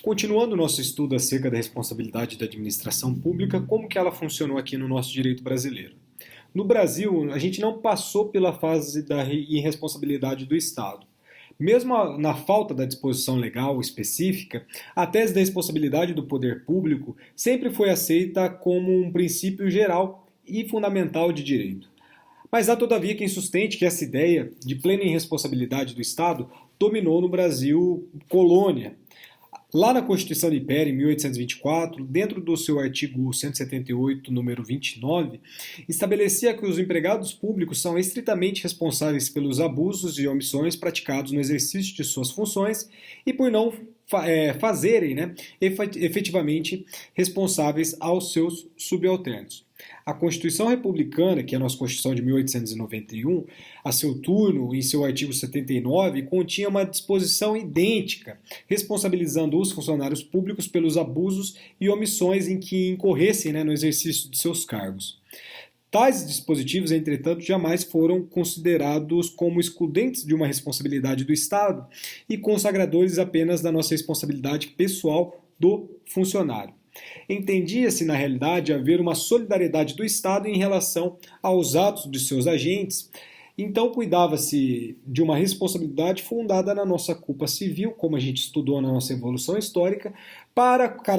Continuando o nosso estudo acerca da responsabilidade da administração pública, como que ela funcionou aqui no nosso direito brasileiro? No Brasil, a gente não passou pela fase da irresponsabilidade do Estado. Mesmo na falta da disposição legal específica, a tese da responsabilidade do poder público sempre foi aceita como um princípio geral e fundamental de direito. Mas há todavia quem sustente que essa ideia de plena irresponsabilidade do Estado dominou no Brasil colônia. Lá na Constituição do Império, em 1824, dentro do seu artigo 178, número 29, estabelecia que os empregados públicos são estritamente responsáveis pelos abusos e omissões praticados no exercício de suas funções e por não fazerem efetivamente responsáveis aos seus subalternos. A Constituição Republicana, que é a nossa Constituição de 1891, a seu turno, em seu artigo 79, continha uma disposição idêntica, responsabilizando os funcionários públicos pelos abusos e omissões em que incorressem no exercício de seus cargos. Tais dispositivos, entretanto, jamais foram considerados como excludentes de uma responsabilidade do Estado e consagradores apenas da nossa responsabilidade pessoal do funcionário. Entendia-se, na realidade, haver uma solidariedade do Estado em relação aos atos de seus agentes, então cuidava-se de uma responsabilidade fundada na nossa culpa civil, como a gente estudou na nossa evolução histórica, para que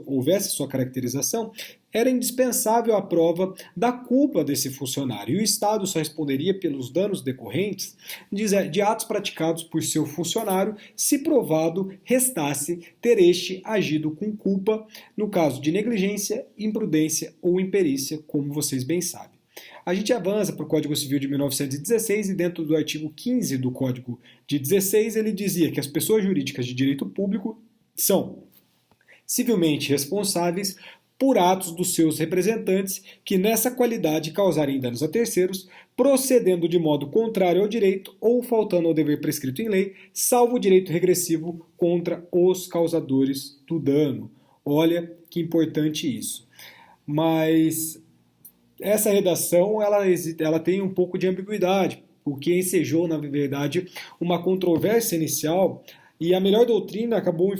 houvesse sua caracterização, era indispensável a prova da culpa desse funcionário, e o Estado só responderia pelos danos decorrentes de atos praticados por seu funcionário, se provado restasse ter este agido com culpa, no caso de negligência, imprudência ou imperícia, como vocês bem sabem. A gente avança para o Código Civil de 1916 e dentro do artigo 15 do Código de 16 ele dizia que as pessoas jurídicas de direito público são civilmente responsáveis por atos dos seus representantes que nessa qualidade causarem danos a terceiros, procedendo de modo contrário ao direito ou faltando ao dever prescrito em lei, salvo o direito regressivo contra os causadores do dano. Olha que importante isso. Mas essa redação ela tem um pouco de ambiguidade, o que ensejou, na verdade, uma controvérsia inicial, e a melhor doutrina acabou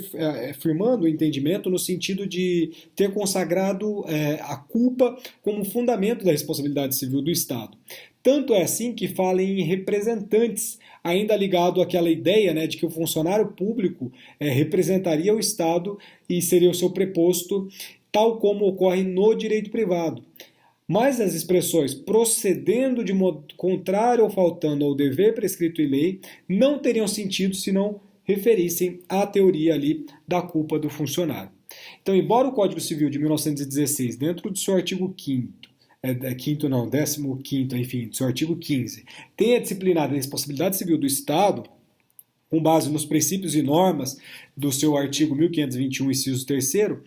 afirmando o entendimento no sentido de ter consagrado a culpa como fundamento da responsabilidade civil do Estado. Tanto é assim que fala em representantes, ainda ligado àquela ideia de que o funcionário público representaria o Estado e seria o seu preposto, tal como ocorre no direito privado. Mas as expressões procedendo de modo contrário ou faltando ao dever prescrito em lei não teriam sentido se não referissem à teoria ali da culpa do funcionário. Então, embora o Código Civil de 1916, dentro do seu artigo 15º, enfim, do seu artigo 15, tenha disciplinado a responsabilidade civil do Estado, com base nos princípios e normas do seu artigo 1521, inciso 3º,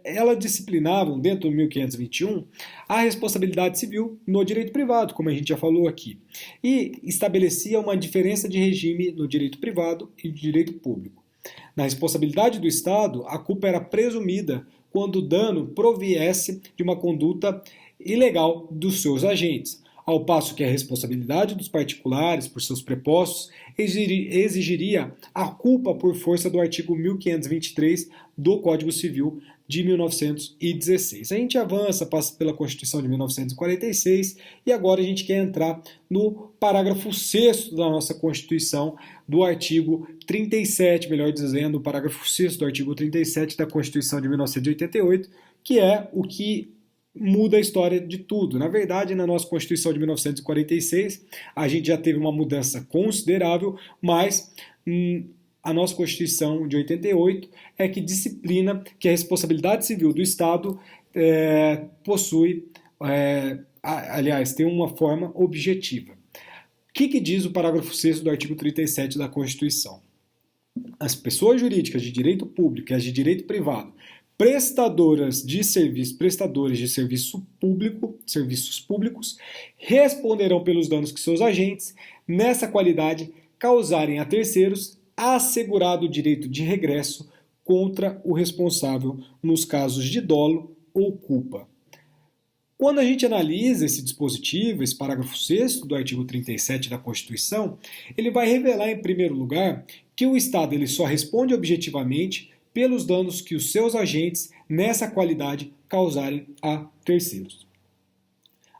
ela disciplinava, dentro do 1521, a responsabilidade civil no direito privado, como a gente já falou aqui, e estabelecia uma diferença de regime no direito privado e no direito público. Na responsabilidade do Estado, a culpa era presumida quando o dano proviesse de uma conduta ilegal dos seus agentes, ao passo que a responsabilidade dos particulares por seus prepostos exigiria a culpa por força do artigo 1523 do Código Civil de 1916. A gente avança, passa pela Constituição de 1946 e agora a gente quer entrar no parágrafo 6º da nossa Constituição, do artigo 37, melhor dizendo, o parágrafo 6º do artigo 37 da Constituição de 1988, que é o que muda a história de tudo. Na verdade, na nossa Constituição de 1946, a gente já teve uma mudança considerável, mas a nossa Constituição de 88 é que disciplina que a responsabilidade civil do Estado possui, tem uma forma objetiva. O que diz o parágrafo 6º do artigo 37 da Constituição? As pessoas jurídicas de direito público e as de direito privado prestadores de serviços públicos, responderão pelos danos que seus agentes, nessa qualidade, causarem a terceiros, assegurado o direito de regresso contra o responsável nos casos de dolo ou culpa. Quando a gente analisa esse dispositivo, esse parágrafo 6º do artigo 37 da Constituição, ele vai revelar, em primeiro lugar, que o Estado ele só responde objetivamente pelos danos que os seus agentes, nessa qualidade, causarem a terceiros.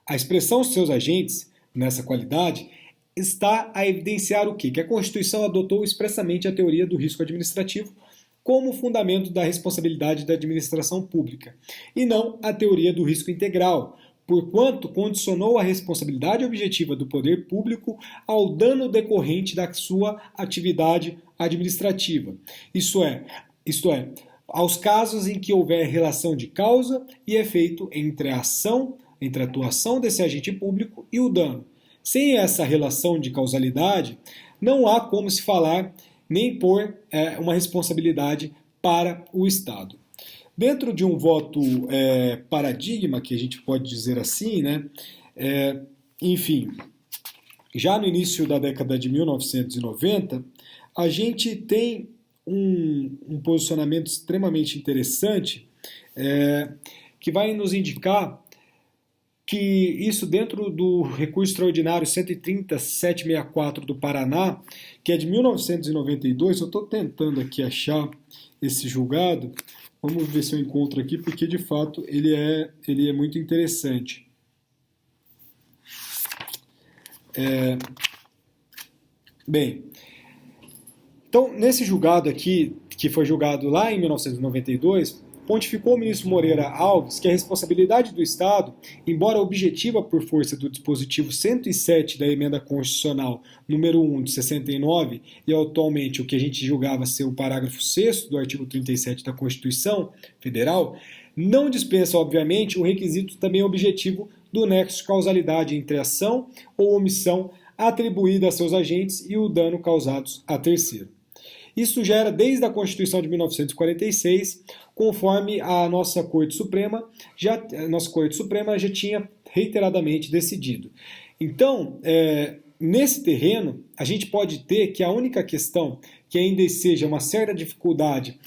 A expressão seus agentes, nessa qualidade, está a evidenciar o quê? Que a Constituição adotou expressamente a teoria do risco administrativo como fundamento da responsabilidade da administração pública, e não a teoria do risco integral, porquanto condicionou a responsabilidade objetiva do poder público ao dano decorrente da sua atividade administrativa. Isto é, aos casos em que houver relação de causa e efeito entre a atuação desse agente público e o dano. Sem essa relação de causalidade, não há como se falar nem pôr uma responsabilidade para o Estado. Dentro de um voto paradigma, que a gente pode dizer assim, né? Enfim, já no início da década de 1990, a gente tem um posicionamento extremamente interessante que vai nos indicar que isso dentro do recurso extraordinário 130.764 do Paraná, que é de 1992, eu estou tentando aqui achar esse julgado, vamos ver se eu encontro aqui, porque de fato ele é muito interessante. Bem, então nesse julgado aqui, que foi julgado lá em 1992, pontificou o ministro Moreira Alves que a responsabilidade do Estado, embora objetiva por força do dispositivo 107 da Emenda Constitucional número 1 de 69, e atualmente o que a gente julgava ser o parágrafo 6º do artigo 37 da Constituição Federal, não dispensa, obviamente, o requisito também objetivo do nexo de causalidade entre ação ou omissão atribuída a seus agentes e o dano causados a terceiro. Isso já era desde a Constituição de 1946, conforme a nossa Corte Suprema já tinha reiteradamente decidido. Então, nesse terreno, a gente pode ter que a única questão que ainda seja uma certa dificuldade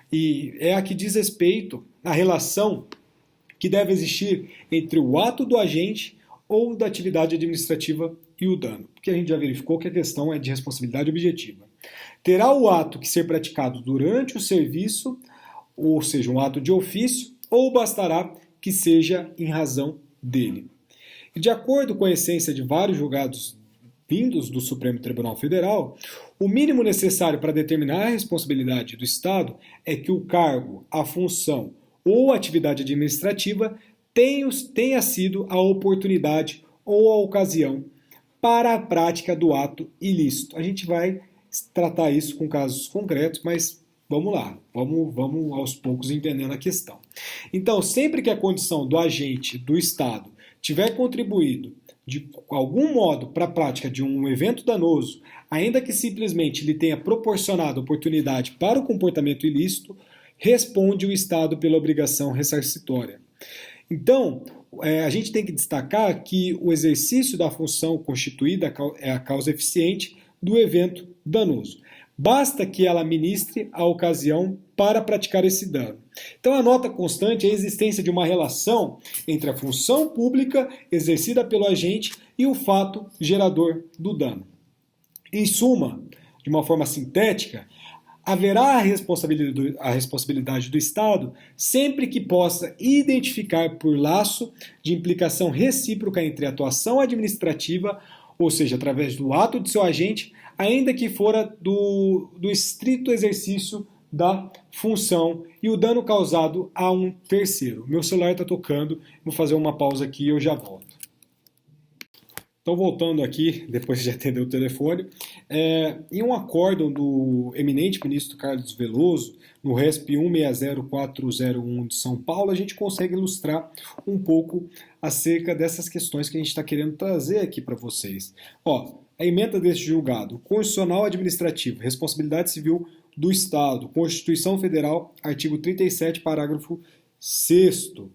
e é a que diz respeito à relação que deve existir entre o ato do agente ou da atividade administrativa e o dano, porque a gente já verificou que a questão é de responsabilidade objetiva. Terá o ato que ser praticado durante o serviço, ou seja, um ato de ofício, ou bastará que seja em razão dele. E de acordo com a essência de vários julgados vindos do Supremo Tribunal Federal, o mínimo necessário para determinar a responsabilidade do Estado é que o cargo, a função ou a atividade administrativa tenha sido a oportunidade ou a ocasião para a prática do ato ilícito. A gente vai tratar isso com casos concretos, mas vamos lá, vamos aos poucos entendendo a questão. Então, sempre que a condição do agente do Estado tiver contribuído de algum modo para a prática de um evento danoso, ainda que simplesmente lhe tenha proporcionado oportunidade para o comportamento ilícito, responde o Estado pela obrigação ressarcitória. Então, a gente tem que destacar que o exercício da função constituída é a causa eficiente do evento danoso. Basta que ela ministre a ocasião para praticar esse dano. Então, a nota constante é a existência de uma relação entre a função pública exercida pelo agente e o fato gerador do dano. Em suma, de uma forma sintética, haverá a responsabilidade do Estado sempre que possa identificar por laço de implicação recíproca entre a atuação administrativa, ou seja, através do ato de seu agente, ainda que fora do estrito exercício da função, e o dano causado a um terceiro. Meu celular está tocando, vou fazer uma pausa aqui e eu já volto. Então, voltando aqui, depois de atender o telefone, em um acórdão do eminente ministro Carlos Veloso, no RESP 160401 de São Paulo, a gente consegue ilustrar um pouco acerca dessas questões que a gente está querendo trazer aqui para vocês. A emenda deste julgado, Constitucional Administrativo, Responsabilidade Civil do Estado, Constituição Federal, artigo 37, parágrafo 6º.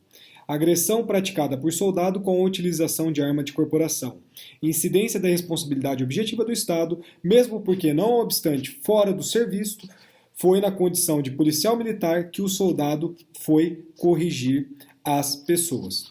Agressão praticada por soldado com a utilização de arma de corporação. Incidência da responsabilidade objetiva do Estado, mesmo porque, não obstante, fora do serviço, foi na condição de policial militar que o soldado foi corrigir as pessoas.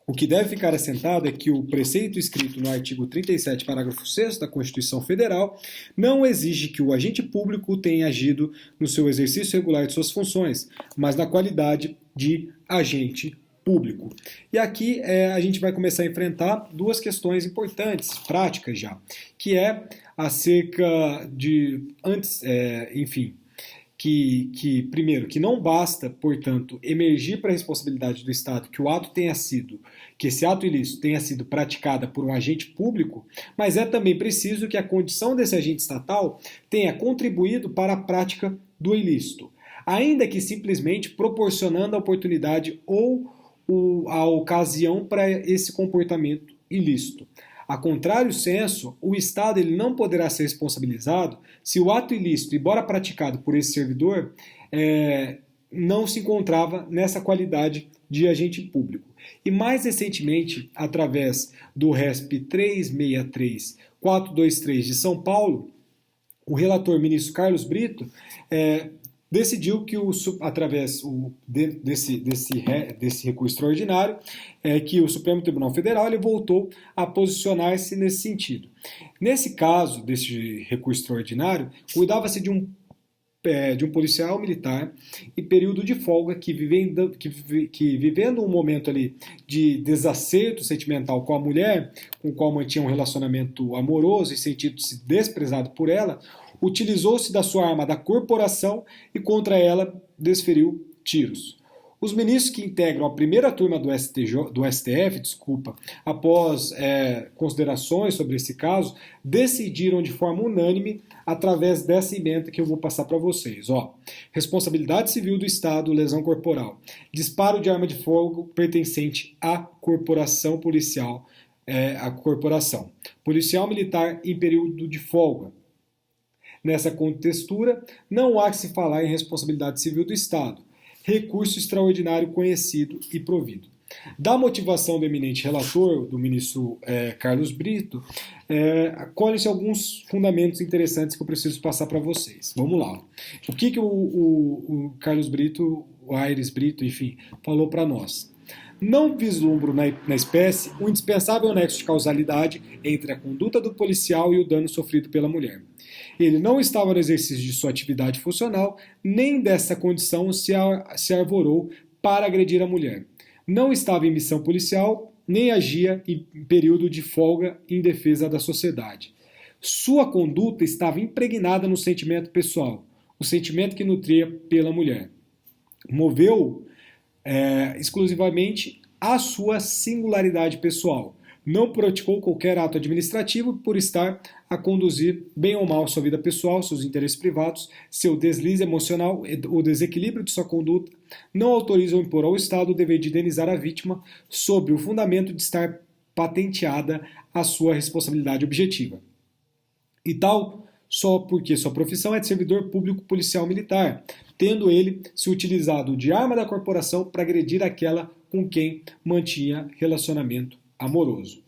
O que deve ficar assentado é que o preceito escrito no artigo 37, parágrafo 6º da Constituição Federal não exige que o agente público tenha agido no seu exercício regular de suas funções, mas na qualidade de agente público. E aqui a gente vai começar a enfrentar duas questões importantes, práticas já, que é acerca de, primeiro, que não basta, portanto, emergir para a responsabilidade do Estado que esse ato ilícito tenha sido praticado por um agente público, mas é também preciso que a condição desse agente estatal tenha contribuído para a prática do ilícito, ainda que simplesmente proporcionando a oportunidade ou a ocasião para esse comportamento ilícito. A contrário senso, o Estado ele não poderá ser responsabilizado se o ato ilícito, embora praticado por esse servidor, não se encontrava nessa qualidade de agente público. E mais recentemente, através do RESP 363-423 de São Paulo, o relator ministro Carlos Brito decidiu que, através desse recurso extraordinário, que o Supremo Tribunal Federal ele voltou a posicionar-se nesse sentido. Nesse caso, desse recurso extraordinário, cuidava-se de um policial militar em período de folga que vivendo um momento ali de desacerto sentimental com a mulher, com o qual mantinha um relacionamento amoroso e sentindo-se desprezado por ela, utilizou-se da sua arma da corporação e contra ela desferiu tiros. Os ministros que integram a primeira turma do STF, após considerações sobre esse caso, decidiram de forma unânime através dessa emenda que eu vou passar para vocês. Responsabilidade civil do Estado, lesão corporal. Disparo de arma de fogo pertencente à corporação policial. Policial militar em período de folga. Nessa contextura, não há que se falar em responsabilidade civil do Estado. Recurso extraordinário conhecido e provido. Da motivação do eminente relator, do ministro Carlos Brito, colhem-se alguns fundamentos interessantes que eu preciso passar para vocês. Vamos lá. O que o Carlos Brito, o Aires Brito, enfim, falou para nós? Não vislumbro na espécie um indispensável nexo de causalidade entre a conduta do policial e o dano sofrido pela mulher. Ele não estava no exercício de sua atividade funcional, nem dessa condição se arvorou para agredir a mulher. Não estava em missão policial, nem agia em período de folga em defesa da sociedade. Sua conduta estava impregnada no sentimento pessoal, o sentimento que nutria pela mulher. Moveu exclusivamente a sua singularidade pessoal. Não praticou qualquer ato administrativo por estar a conduzir bem ou mal sua vida pessoal, seus interesses privados, seu deslize emocional, o desequilíbrio de sua conduta, não autoriza ou impor ao Estado o dever de indenizar a vítima sob o fundamento de estar patenteada a sua responsabilidade objetiva. E tal só porque sua profissão é de servidor público policial militar, tendo ele se utilizado de arma da corporação para agredir aquela com quem mantinha relacionamento amoroso.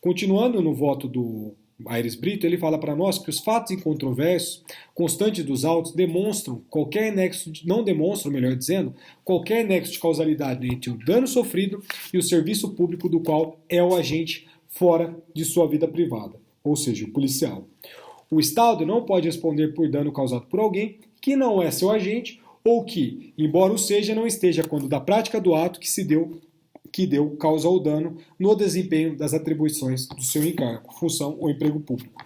Continuando no voto do Aires Brito, ele fala para nós que os fatos incontroversos constantes dos autos qualquer nexo de causalidade entre o dano sofrido e o serviço público do qual é o agente fora de sua vida privada, ou seja, o policial. O Estado não pode responder por dano causado por alguém que não é seu agente ou que, embora o seja, não esteja quando da prática do ato que deu causa ao dano no desempenho das atribuições do seu encargo, função ou emprego público.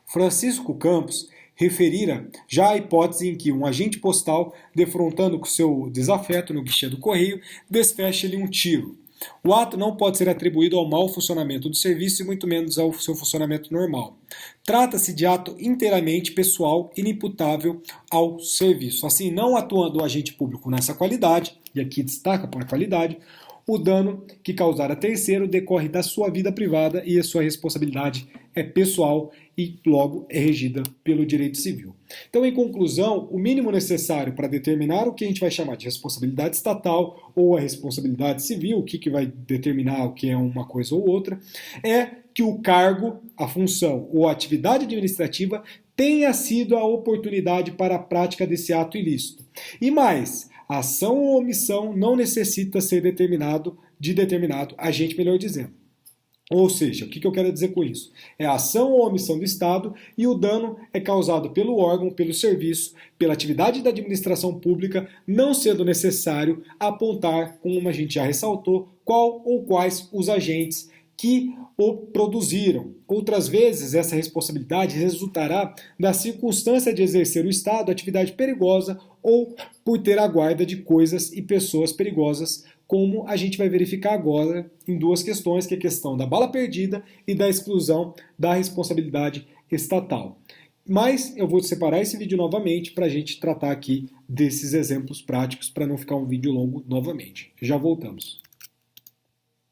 Francisco Campos referira já a hipótese em que um agente postal, defrontando com seu desafeto no guichê do correio, desfeche-lhe um tiro. O ato não pode ser atribuído ao mau funcionamento do serviço e muito menos ao seu funcionamento normal. Trata-se de ato inteiramente pessoal, inimputável ao serviço. Assim, não atuando o agente público nessa qualidade, e aqui destaca por qualidade, o dano que causar a terceiro decorre da sua vida privada e a sua responsabilidade é pessoal e logo é regida pelo direito civil. Então, em conclusão, o mínimo necessário para determinar o que a gente vai chamar de responsabilidade estatal ou a responsabilidade civil, o que vai determinar o que é uma coisa ou outra, é que o cargo, a função ou a atividade administrativa tenha sido a oportunidade para a prática desse ato ilícito. E mais, a ação ou omissão não necessita ser determinado de determinado agente, melhor dizendo. Ou seja, o que eu quero dizer com isso? É a ação ou omissão do Estado e o dano é causado pelo órgão, pelo serviço, pela atividade da administração pública, não sendo necessário apontar, como a gente já ressaltou, qual ou quais os agentes que o produziram. Outras vezes, essa responsabilidade resultará da circunstância de exercer o Estado atividade perigosa ou por ter a guarda de coisas e pessoas perigosas, como a gente vai verificar agora em duas questões, que é a questão da bala perdida e da exclusão da responsabilidade estatal. Mas eu vou separar esse vídeo novamente para a gente tratar aqui desses exemplos práticos, para não ficar um vídeo longo novamente. Já voltamos.